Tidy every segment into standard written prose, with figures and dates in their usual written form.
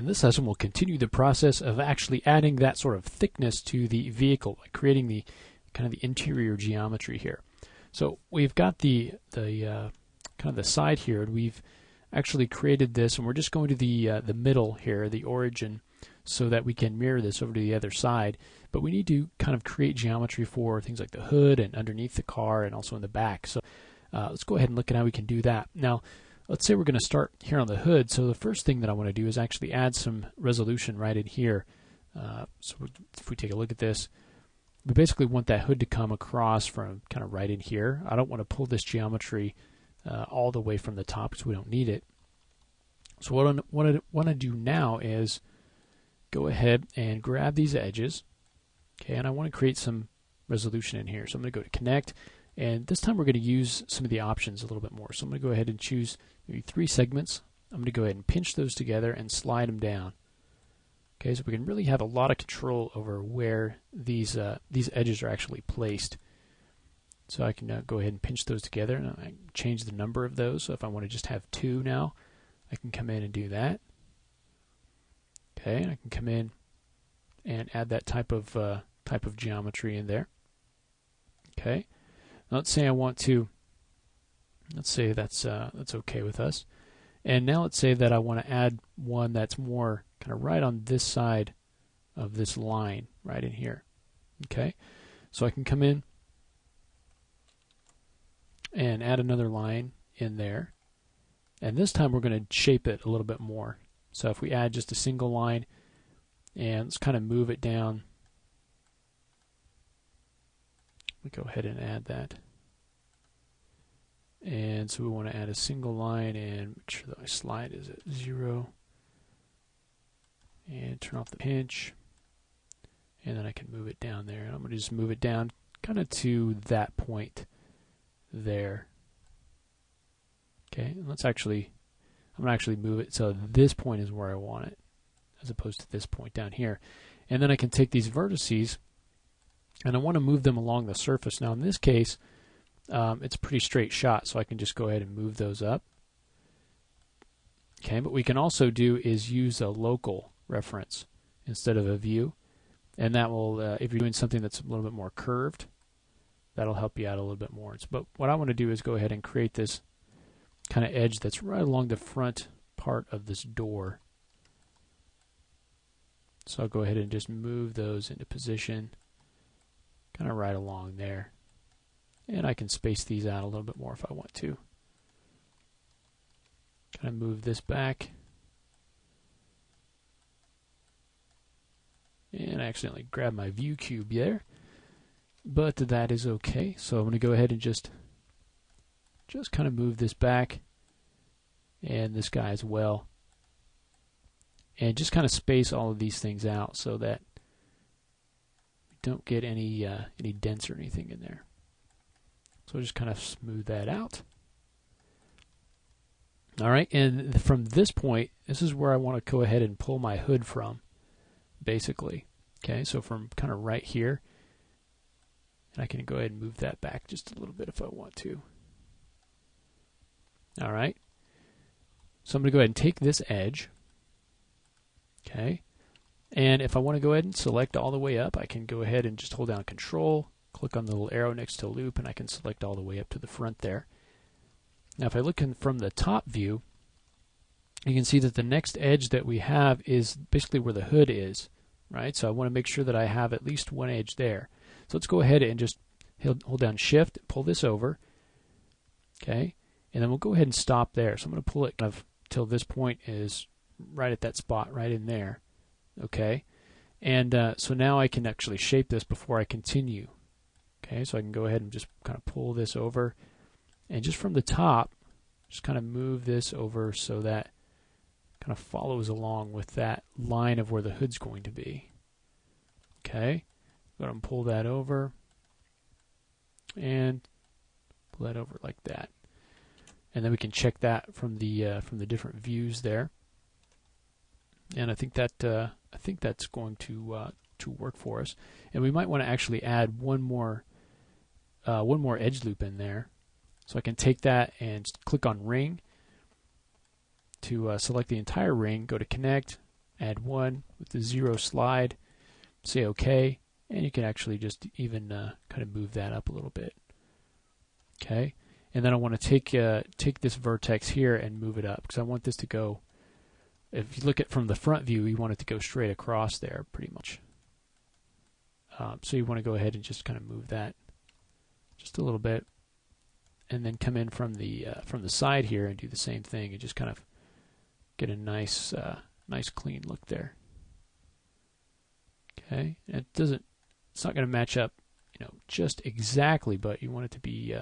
In this lesson, we'll continue the process of actually adding that sort of thickness to the vehicle, like creating the kind of the interior geometry here. So we've got the kind of the side here, and we've actually created this, and we're just going to the middle here, the origin, so that we can mirror this over to the other side. But we need to kind of create geometry for things like the hood and underneath the car and also in the back. So let's go ahead and look at how we can do that. Now, let's say we're going to start here on the hood. So the first thing that I want to do is actually add some resolution right in here. So if we take a look at this, we basically want that hood to come across from kind of right in here. I don't want to pull this geometry all the way from the top because we don't need it. So what I want to do now is go ahead and grab these edges. Okay, and I want to create some resolution in here. So I'm going to go to Connect, and this time we're going to use some of the options a little bit more. So I'm going to go ahead and choose maybe 3 segments. I'm going to go ahead and pinch those together and slide them down. Okay, so we can really have a lot of control over where these edges are actually placed. So I can go ahead and pinch those together, and I change the number of those. So if I want to just have 2 now, I can come in and do that. Okay, and I can come in and add that type of geometry in there. Okay, now let's say I want to. Let's say that's okay with us. And now let's say that I want to add one that's more kind of right on this side of this line, right in here. Okay, so I can come in and add another line in there. And this time we're going to shape it a little bit more. So if we add just a single line, and let's kind of move it down. We go ahead and add that. And so we want to add a single line and make sure that my slide is at 0. And turn off the pinch. And then I can move it down there. And I'm going to just move it down kind of to that point there. Okay, and I'm going to actually move it so this point is where I want it, as opposed to this point down here. And then I can take these vertices, and I want to move them along the surface. Now in this case, it's a pretty straight shot, so I can just go ahead and move those up. Okay, but we can also do is use a local reference instead of a view, and that will, if you're doing something that's a little bit more curved, that'll help you out a little bit more. But what I want to do is go ahead and create this kind of edge that's right along the front part of this door. So I'll go ahead and just move those into position, kind of right along there. And I can space these out a little bit more if I want to. Kind of move this back. And I accidentally grabbed my view cube there. But that is okay. So I'm going to go ahead and just kind of move this back. And this guy as well. And just kind of space all of these things out so that we don't get any dents or anything in there. So just kind of smooth that out. All right, and from this point, this is where I want to go ahead and pull my hood from, basically. Okay, so from kind of right here, and I can go ahead and move that back just a little bit if I want to. All right, so I'm going to go ahead and take this edge. Okay, and if I want to go ahead and select all the way up, I can go ahead and just hold down Control, click on the little arrow next to loop, and I can select all the way up to the front there. Now if I look from the top view, you can see that the next edge that we have is basically where the hood is, right? So I want to make sure that I have at least one edge there. So let's go ahead and just hold down Shift, pull this over, okay? And then we'll go ahead and stop there. So I'm going to pull it kind of till this point is right at that spot, right in there, okay? And so now I can actually shape this before I continue. Okay, so I can go ahead and just kind of pull this over, and just from the top, just kind of move this over so that kind of follows along with that line of where the hood's going to be. Okay, go ahead and pull that over, and pull that over like that, and then we can check that from the different views there. And I think that's going to work for us. And we might want to actually add one more edge loop in there. So I can take that and click on Ring to select the entire ring, go to Connect, add 1 with the 0 slide, say OK, and you can actually just even kind of move that up a little bit. Okay, and then I want to take this vertex here and move it up, because I want this to go, if you look at from the front view, you want it to go straight across there pretty much. So you want to go ahead and just kind of move that just a little bit, and then come in from the side here and do the same thing, and just kind of get a nice clean look there. Okay, and it's not going to match up, just exactly, but you want it to be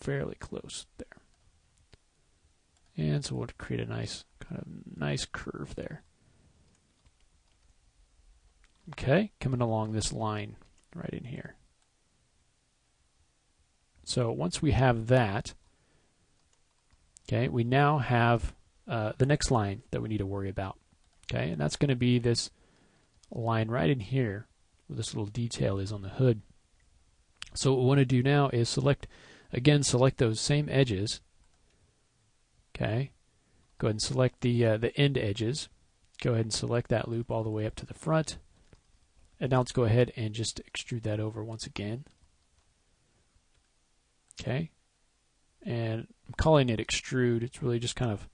fairly close there. And so we'll create a nice curve there. Okay, coming along this line right in here. So once we have that, okay, we now have the next line that we need to worry about. Okay, and that's going to be this line right in here where this little detail is on the hood. So what we want to do now is select those same edges. Okay, go ahead and select the end edges. Go ahead and select that loop all the way up to the front. And now let's go ahead and just extrude that over once again. Okay, and I'm calling it extrude. It's really just kind of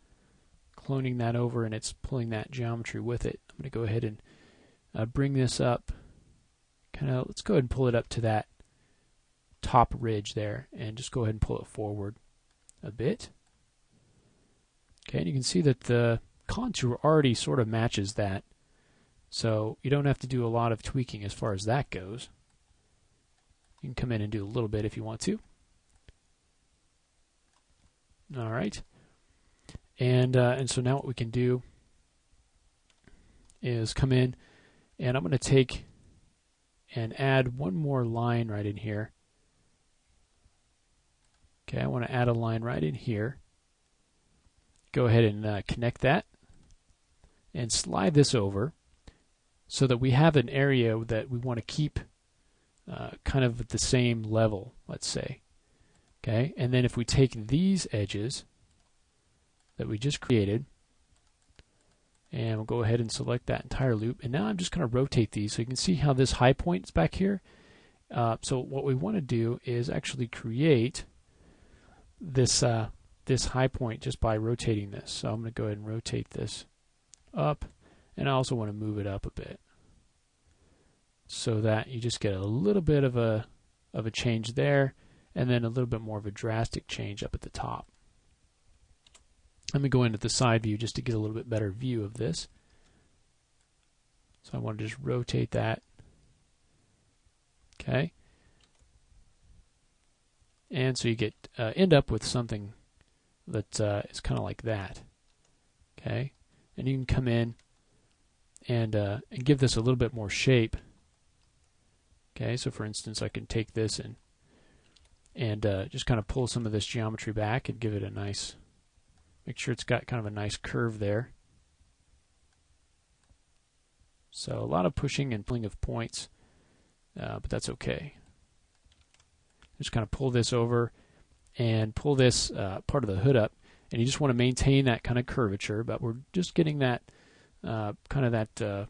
cloning that over, and it's pulling that geometry with it. I'm going to go ahead and bring this up. Let's go ahead and pull it up to that top ridge there, and just go ahead and pull it forward a bit. Okay, and you can see that the contour already sort of matches that, so you don't have to do a lot of tweaking as far as that goes. You can come in and do a little bit if you want to. All right, and so now what we can do is come in, and I'm going to take and add one more line right in here. Okay, I want to add a line right in here. Go ahead and connect that and slide this over so that we have an area that we want to keep kind of at the same level, let's say. Okay, and then if we take these edges that we just created, and we'll go ahead and select that entire loop, and now I'm just going to rotate these so you can see how this high point is back here. So what we want to do is actually create this this high point just by rotating this. So I'm going to go ahead and rotate this up, and I also want to move it up a bit so that you just get a little bit of a change there, and then a little bit more of a drastic change up at the top. Let me go into the side view just to get a little bit better view of this. So I want to just rotate that. Okay. And so you get end up with something that is kind of like that. Okay. And you can come in and give this a little bit more shape. Okay. So for instance, I can take this and just kind of pull some of this geometry back and give it a nice, make sure it's got kind of a nice curve there. So a lot of pushing and pulling of points, but that's okay. Just kind of pull this over and pull this part of the hood up, and you just want to maintain that kind of curvature, but we're just getting that kind of that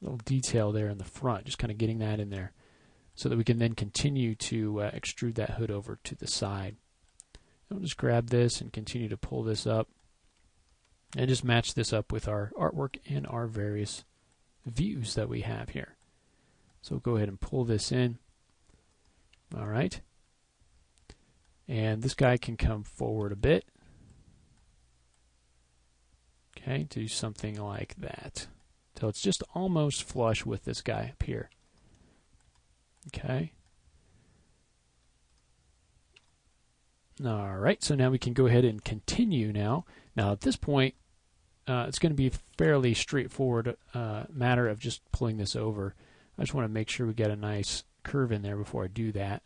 little detail there in the front, just kind of getting that in there so that we can then continue to extrude that hood over to the side. I'll just grab this and continue to pull this up and just match this up with our artwork and our various views that we have here. So we'll go ahead and pull this in. All right. And this guy can come forward a bit. Okay, to do something like that. So it's just almost flush with this guy up here. Okay. All right, so now we can go ahead and continue now. Now at this point, it's going to be a fairly straightforward matter of just pulling this over. I just want to make sure we get a nice curve in there before I do that.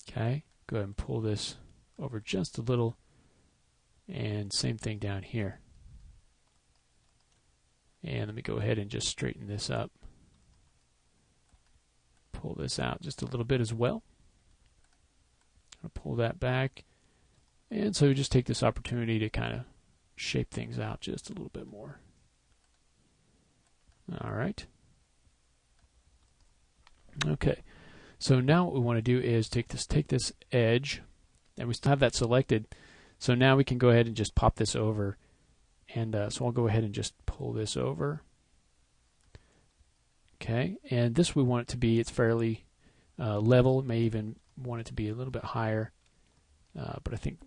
Okay, go ahead and pull this over just a little, and same thing down here. And let me go ahead and just straighten this up. Pull this out just a little bit as well. I'll pull that back, and so we just take this opportunity to kind of shape things out just a little bit more. All right. Okay. So now what we want to do is take this edge, and we still have that selected. So now we can go ahead and just pop this over. And so I'll go ahead and just pull this over. Okay, and this we want it to be, it's fairly level. May even want it to be a little bit higher, but I think I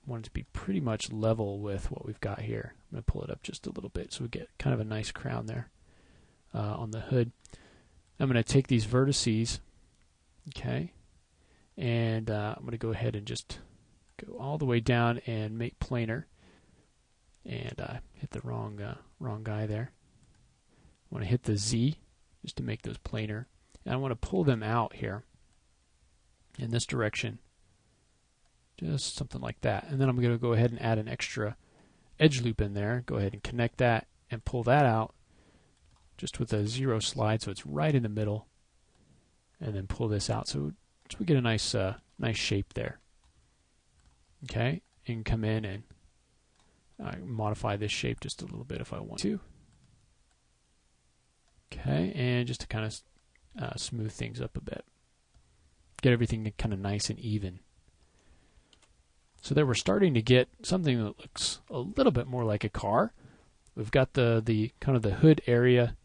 want it to be pretty much level with what we've got here. I'm going to pull it up just a little bit so we get kind of a nice crown there on the hood. I'm going to take these vertices, okay, and I'm going to go ahead and just go all the way down and make planar. And I hit the wrong guy there. I want to hit the Z just to make those planar. And I want to pull them out here in this direction. Just something like that. And then I'm going to go ahead and add an extra edge loop in there. Go ahead and connect that and pull that out just with a 0 slide so it's right in the middle. And then pull this out so we get a nice shape there. Okay, and come in and modify this shape just a little bit if I want to. Okay, and just to kind of smooth things up a bit. Get everything kind of nice and even. So there we're starting to get something that looks a little bit more like a car. We've got the kind of the hood area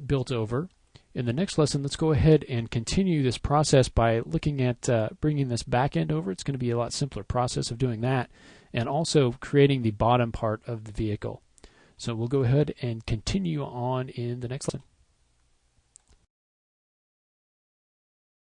built over. In the next lesson, let's go ahead and continue this process by looking at bringing this back end over. It's going to be a lot simpler process of doing that, and also creating the bottom part of the vehicle. So we'll go ahead and continue on in the next lesson.